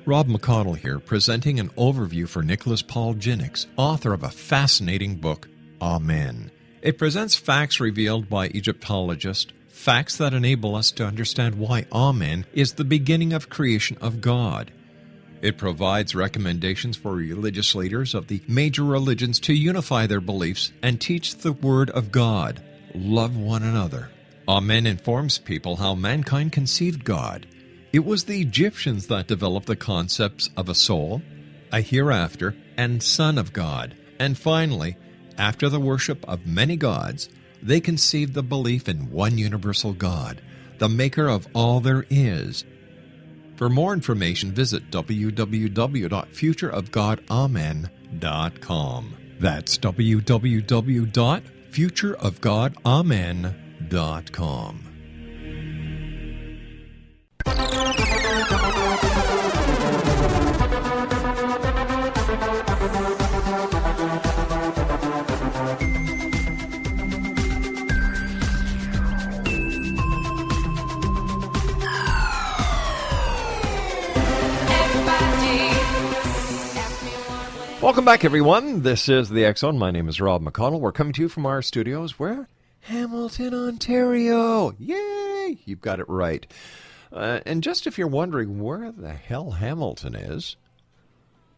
Rob McConnell here, presenting an overview for Nicholas Paul Jennings, author of a fascinating book, Amen. It presents facts revealed by Egyptologists, facts that enable us to understand why Amen is the beginning of creation of God. It provides recommendations for religious leaders of the major religions to unify their beliefs and teach the Word of God. Love one another. Amen informs people how mankind conceived God. It was the Egyptians that developed the concepts of a soul, a hereafter, and Son of God. And finally, after the worship of many gods, they conceived the belief in one universal God, the maker of all there is. For more information, visit www.futureofgodamen.com. That's www.futureofgodamen.com. Welcome back, everyone. This is the X-Zone. My name is Rob McConnell. We're coming to you from our studios. Where? Hamilton, Ontario. Yay! You've got it right. And just if you're wondering where the hell Hamilton is,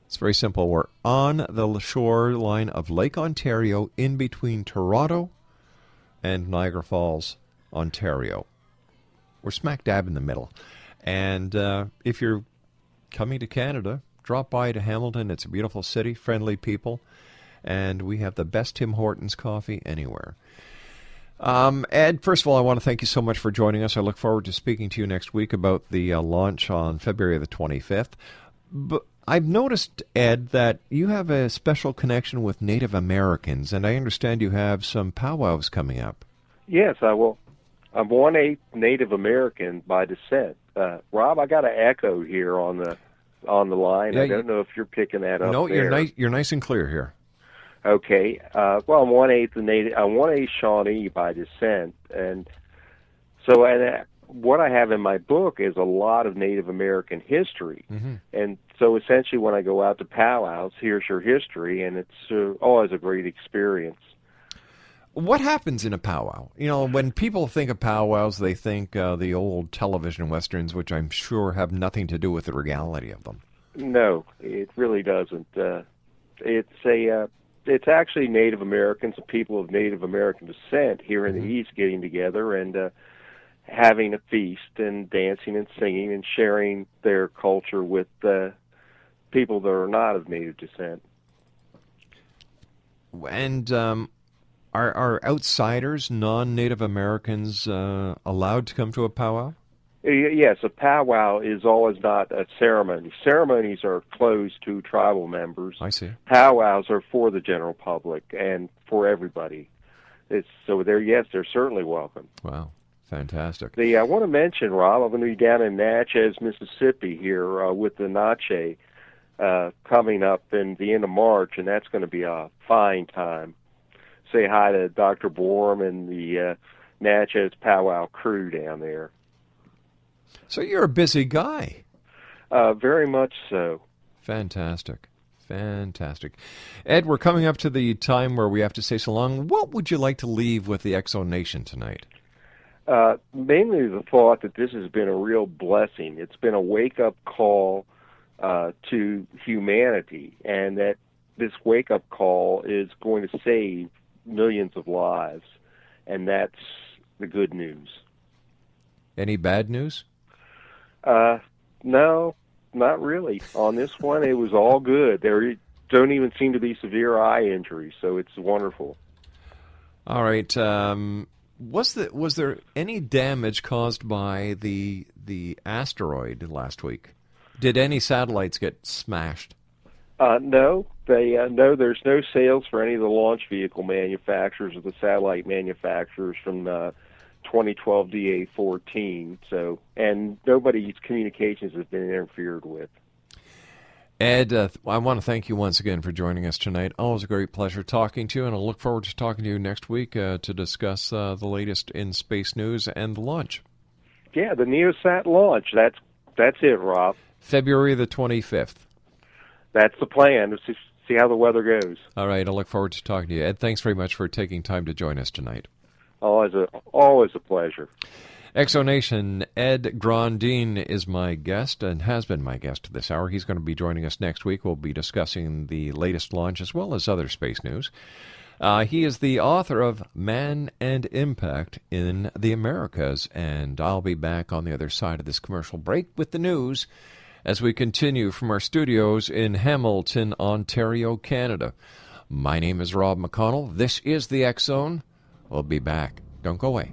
it's very simple. We're on the shoreline of Lake Ontario in between Toronto and Niagara Falls, Ontario. We're smack dab in the middle. And if you're coming to Canada, drop by to Hamilton. It's a beautiful city, friendly people, and we have the best Tim Hortons coffee anywhere. Ed, first of all, I want to thank you so much for joining us. I look forward to speaking to you next week about the launch on February the 25th. But I've noticed, Ed, that you have a special connection with Native Americans, and I understand you have some powwows coming up. Yes, I will. I'm 1/8 Native American by descent. Rob, I got an echo here on the line. Yeah, I don't know if you're picking that up. No, you're nice and clear here. Okay. Well, I'm 1/8 Native. I'm 1/8 Shawnee by descent, and so what I have in my book is a lot of Native American history, and so essentially when I go out to powwows, here's your history, and it's always a great experience. What happens in a powwow? You know, when people think of powwows, they think the old television westerns, which I'm sure have nothing to do with the reality of them. No, it really doesn't. It's actually Native Americans and people of Native American descent here in the East getting together and having a feast and dancing and singing and sharing their culture with people that are not of Native descent. And are outsiders, non-Native Americans, allowed to come to a powwow? Yes, a powwow is always not a ceremony. Ceremonies are closed to tribal members. I see. Powwows are for the general public and for everybody. They're certainly welcome. Wow, fantastic. I want to mention, Rob, I'm going to be down in Natchez, Mississippi here with the Natchez coming up in the end of March, and that's going to be a fine time. Say hi to Dr. Borum and the Natchez powwow crew down there. So you're a busy guy. Very much so. Fantastic. Ed, we're coming up to the time where we have to say so long. What would you like to leave with the X-Zone Nation tonight? Mainly the thought that this has been a real blessing. It's been a wake-up call to humanity, and that this wake-up call is going to save millions of lives, and that's the good news. Any bad news? No, not really. On this one, it was all good. There don't even seem to be severe eye injuries, so it's wonderful. All right. Was there any damage caused by the asteroid last week? Did any satellites get smashed? No. There's no sales for any of the launch vehicle manufacturers or the satellite manufacturers from 2012 DA-14. And nobody's communications has been interfered with. Ed, I want to thank you once again for joining us tonight. Always a great pleasure talking to you, and I'll look forward to talking to you next week to discuss the latest in space news and the launch. Yeah, the NeoSat launch. That's it, Rob. February the 25th. That's the plan. Let's see how the weather goes. All right, I look forward to talking to you. Ed, thanks very much for taking time to join us tonight. Always a pleasure. Exonation, Ed Grondine is my guest and has been my guest this hour. He's going to be joining us next week. We'll be discussing the latest launch as well as other space news. He is the author of Man and Impact in the Americas, and I'll be back on the other side of this commercial break with the news as we continue from our studios in Hamilton, Ontario, Canada. My name is Rob McConnell. This is the X Zone. We'll be back. Don't go away.